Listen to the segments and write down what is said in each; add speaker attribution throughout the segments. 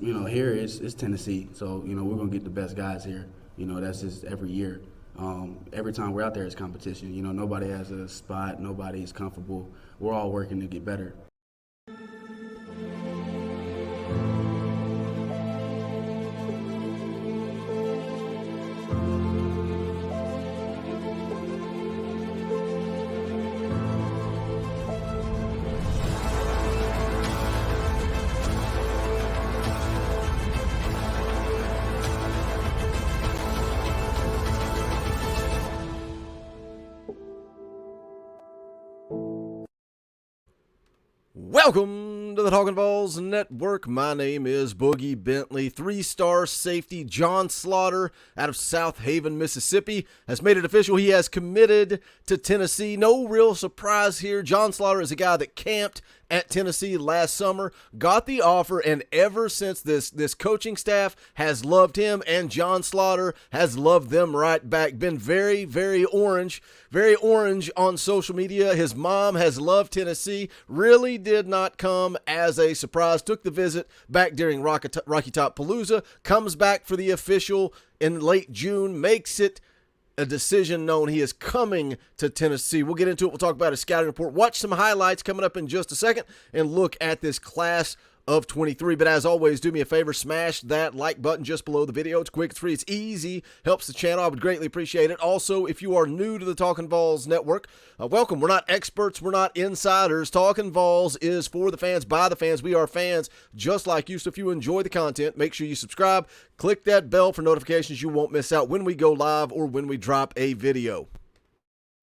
Speaker 1: here it's Tennessee, so we're gonna get the best guys here. That's just every year. Every time we're out there, it's competition. Nobody has a spot, nobody's comfortable. We're all working to get better.
Speaker 2: Welcome to the Talkin VAWLS Network. My name is Boogie Bentley. Three-star safety John Slaughter out of South Haven, Mississippi has made it official. He has committed to Tennessee. No real surprise here. John Slaughter is a guy that camped at Tennessee last summer, got the offer, and ever since this coaching staff has loved him, and John Slaughter has loved them right back. Been very, very orange on social media. His mom has loved Tennessee. Really did not come as a surprise. Took the visit back during Rocky Top Palooza. Comes back for the official in late June. Makes it a decision known. He is coming to Tennessee. We'll get into it. We'll talk about his scouting report. Watch some highlights coming up in just a second and look at this class of 23. But as always, do me a favor, smash that like button just below the video. It's quick, it's free, it's easy, helps the channel. I would greatly appreciate it. Also, if you are new to the Talkin VAWLS Network, welcome. We're not experts, we're not insiders. Talkin VAWLS is for the fans, by the fans. We are fans just like you. So if you enjoy the content, make sure you subscribe. Click that bell for notifications. You won't miss out when we go live or when we drop a video.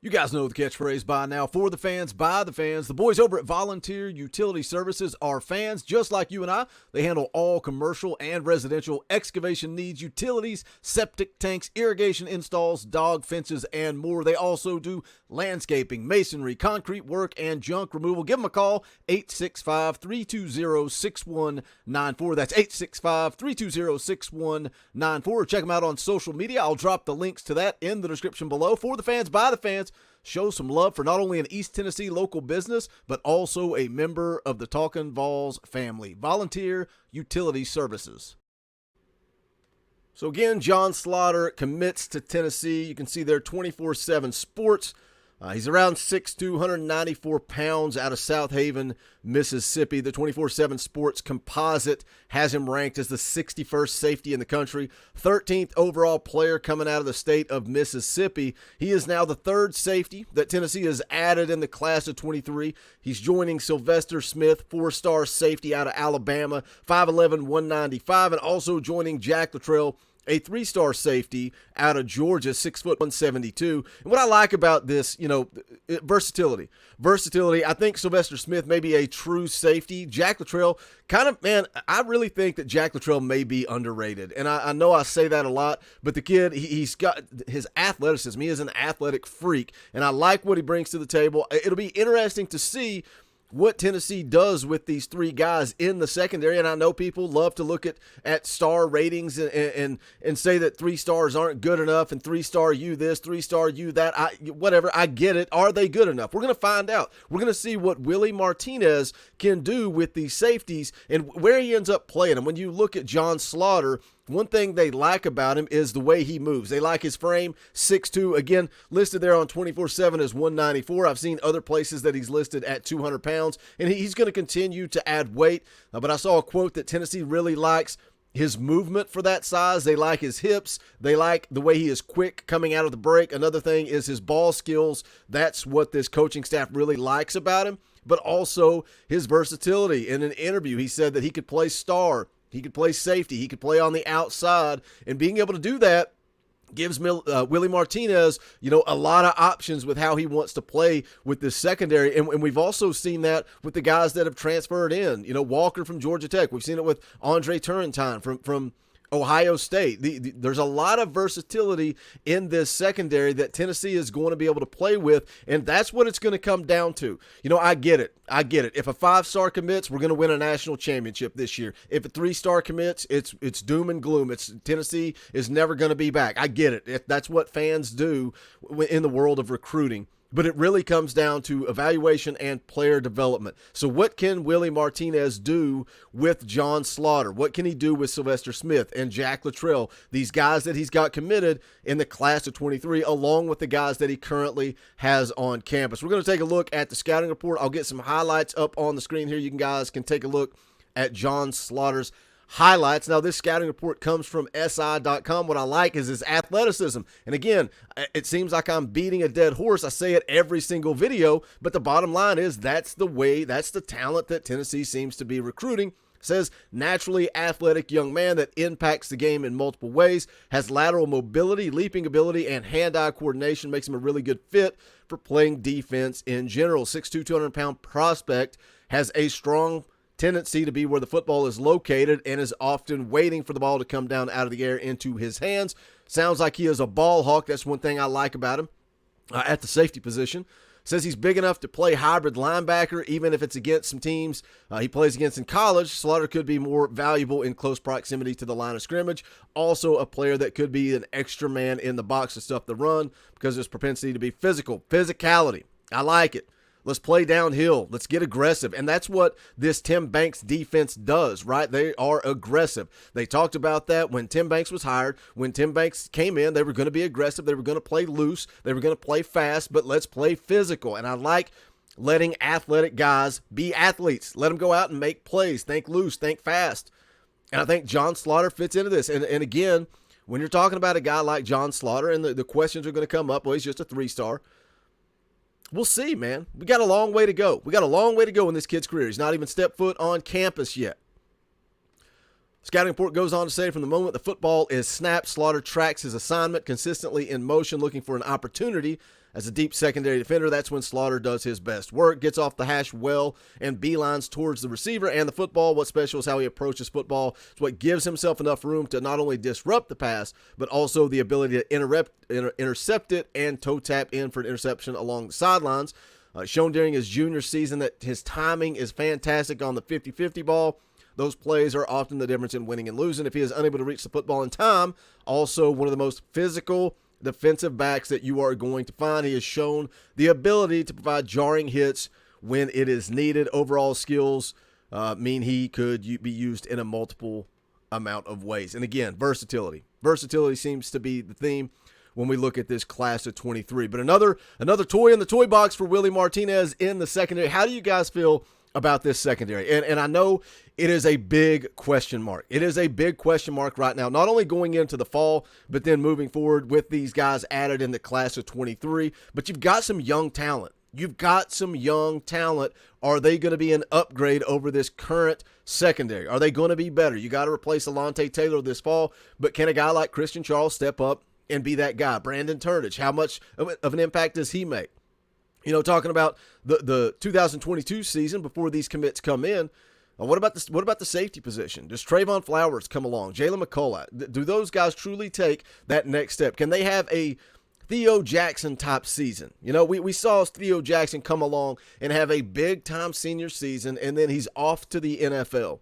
Speaker 2: You guys know the catchphrase by now. For the fans, by the fans. The boys over at Volunteer Utility Services are fans just like you and I. They handle all commercial and residential excavation needs, utilities, septic tanks, irrigation installs, dog fences, and more. They also do landscaping, masonry, concrete work, and junk removal. Give them a call, 865-320-6194. That's 865-320-6194. Check them out on social media. I'll drop the links to that in the description below. For the fans, by the fans. Show some love for not only an East Tennessee local business, but also a member of the Talkin VAWLS family. Volunteer Utility Services. So again, John Slaughter commits to Tennessee. You can see there 24/7 Sports. He's around 6'2", 194 pounds out of South Haven, Mississippi. The 24/7 Sports composite has him ranked as the 61st safety in the country, 13th overall player coming out of the state of Mississippi. He is now the third safety that Tennessee has added in the class of 23. He's joining Sylvester Smith, 4-star safety out of Alabama, 5'11", 195, and also joining Jack Luttrell, a 3-star safety out of Georgia, 6 foot 172. And what I like about this, versatility. I think Sylvester Smith may be a true safety. Jack Luttrell, I really think that Jack Luttrell may be underrated. And I know I say that a lot, but the kid, he's got his athleticism. He is an athletic freak, and I like what he brings to the table. It'll be interesting to see what Tennessee does with these three guys in the secondary. And I know people love to look at star ratings and say that 3 stars aren't good enough and 3-star you this, 3-star you that. Whatever, I get it. Are they good enough? We're going to find out. We're going to see what Willie Martinez can do with these safeties and where he ends up playing them. When you look at John Slaughter, one thing they like about him is the way he moves. They like his frame, 6'2", again, listed there on 24/7 as 194. I've seen other places that he's listed at 200 pounds, and he's going to continue to add weight. But I saw a quote that Tennessee really likes his movement for that size. They like his hips. They like the way he is quick coming out of the break. Another thing is his ball skills. That's what this coaching staff really likes about him, but also his versatility. In an interview, he said that he could play star. He could play safety. He could play on the outside. And being able to do that gives Willie Martinez, a lot of options with how he wants to play with this secondary. And we've also seen that with the guys that have transferred in. Walker from Georgia Tech. We've seen it with Andre Turrentine from Ohio State. There's a lot of versatility in this secondary that Tennessee is going to be able to play with, and that's what it's going to come down to. I get it. If a 5-star commits, we're going to win a national championship this year. If a 3-star commits, it's doom and gloom. Tennessee is never going to be back. I get it. If that's what fans do in the world of recruiting. But it really comes down to evaluation and player development. So what can Willie Martinez do with John Slaughter? What can he do with Sylvester Smith and Jack Luttrell, these guys that he's got committed in the class of 23, along with the guys that he currently has on campus? We're going to take a look at the scouting report. I'll get some highlights up on the screen here. You guys can take a look at John Slaughter's highlights. Now, this scouting report comes from SI.com. What I like is his athleticism. And again, it seems like I'm beating a dead horse. I say it every single video, but the bottom line is that's the talent that Tennessee seems to be recruiting. Says naturally athletic young man that impacts the game in multiple ways, has lateral mobility, leaping ability, and hand-eye coordination, makes him a really good fit for playing defense in general. 6'2", 200-pound prospect, has a strong tendency to be where the football is located and is often waiting for the ball to come down out of the air into his hands. Sounds like he is a ball hawk. That's one thing I like about him at the safety position. Says he's big enough to play hybrid linebacker, even if it's against some teams he plays against in college. Slaughter could be more valuable in close proximity to the line of scrimmage. Also a player that could be an extra man in the box to stuff the run because of his propensity to be physical. Physicality. I like it. Let's play downhill. Let's get aggressive. And that's what this Tim Banks defense does, right? They are aggressive. They talked about that when Tim Banks was hired. When Tim Banks came in, they were going to be aggressive. They were going to play loose. They were going to play fast, but let's play physical. And I like letting athletic guys be athletes. Let them go out and make plays. Think loose, think fast. And I think John Slaughter fits into this. And again, when you're talking about a guy like John Slaughter, and the questions are going to come up, well, he's just a 3-star. We'll see, man. We got a long way to go. We got a long way to go in this kid's career. He's not even stepped foot on campus yet. Scouting report goes on to say, from the moment the football is snapped, Slaughter tracks his assignment consistently in motion, looking for an opportunity. As a deep secondary defender, that's when Slaughter does his best work, gets off the hash well, and beelines towards the receiver and the football. What's special is how he approaches football. It's what gives himself enough room to not only disrupt the pass, but also the ability to intercept it and toe tap in for an interception along the sidelines. Shown during his junior season that his timing is fantastic on the 50-50 ball. Those plays are often the difference in winning and losing. If he is unable to reach the football in time, also one of the most physical defensive backs that you are going to find. He has shown the ability to provide jarring hits when it is needed. Overall skills mean he could be used in a multiple amount of ways. And again, versatility. Versatility seems to be the theme when we look at this class of 23. But another toy in the toy box for Willie Martinez in the secondary. How do you guys feel about this secondary? And I know it is a big question mark. It is a big question mark right now, not only going into the fall, but then moving forward with these guys added in the class of 23. But you've got some young talent. You've got some young talent. Are they going to be an upgrade over this current secondary? Are they going to be better? You got to replace Alontae Taylor this fall, but can a guy like Christian Charles step up and be that guy? Brandon Turnage, how much of an impact does he make? You know, talking about the 2022 season before these commits come in, what about the safety position? Does Trayvon Flowers come along? Jalen McCullough? Do those guys truly take that next step? Can they have a Theo Jackson type season? You know, we saw Theo Jackson come along and have a big time senior season, and then he's off to the NFL.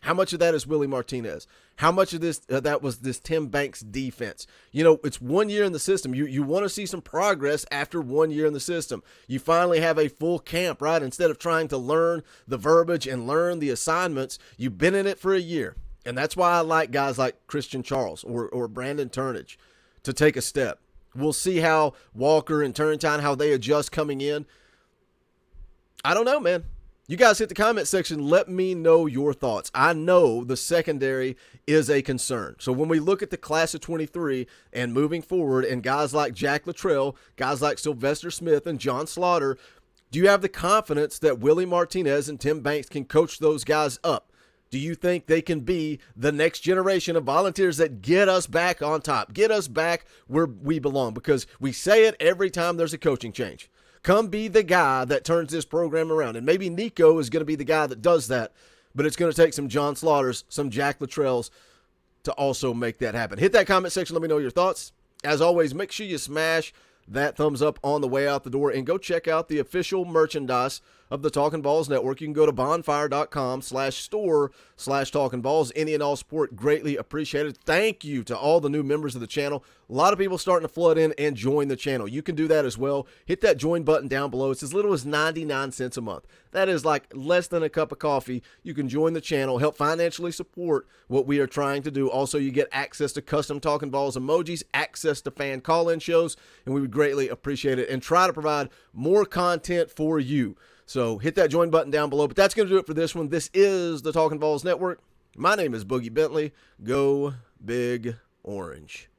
Speaker 2: How much of that is Willie Martinez? How much of this that was this Tim Banks defense? You know, it's 1 year in the system. You want to see some progress after 1 year in the system. You finally have a full camp, right? Instead of trying to learn the verbiage and learn the assignments, you've been in it for a year. And that's why I like guys like Christian Charles or Brandon Turnage to take a step. We'll see how Walker and Turntine, how they adjust coming in. I don't know, man. You guys hit the comment section. Let me know your thoughts. I know the secondary is a concern. So when we look at the class of 23 and moving forward and guys like Jack Luttrell, guys like Sylvester Smith and John Slaughter, do you have the confidence that Willie Martinez and Tim Banks can coach those guys up? Do you think they can be the next generation of Volunteers that get us back on top, get us back where we belong? Because we say it every time there's a coaching change. Come be the guy that turns this program around. And maybe Nico is going to be the guy that does that, but it's going to take some John Slaughters, some Jack Luttrells to also make that happen. Hit that comment section. Let me know your thoughts. As always, make sure you smash that thumbs up on the way out the door and go check out the official merchandise of the Talkin' Balls Network. You can go to bonfire.com/store/talkinballs. Any and all support greatly appreciated. Thank you to all the new members of the channel. A lot of people starting to flood in and join the channel. You can do that as well. Hit that join button down below. It's as little as 99 cents a month. That is like less than a cup of coffee. You can join the channel, help financially support what we are trying to do. Also, you get access to custom Talkin' Balls emojis, access to fan call-in shows, and we would greatly appreciate it and try to provide more content for you. So hit that join button down below. But that's going to do it for this one. This is the Talkin' Balls Network. My name is Boogie Bentley. Go Big Orange.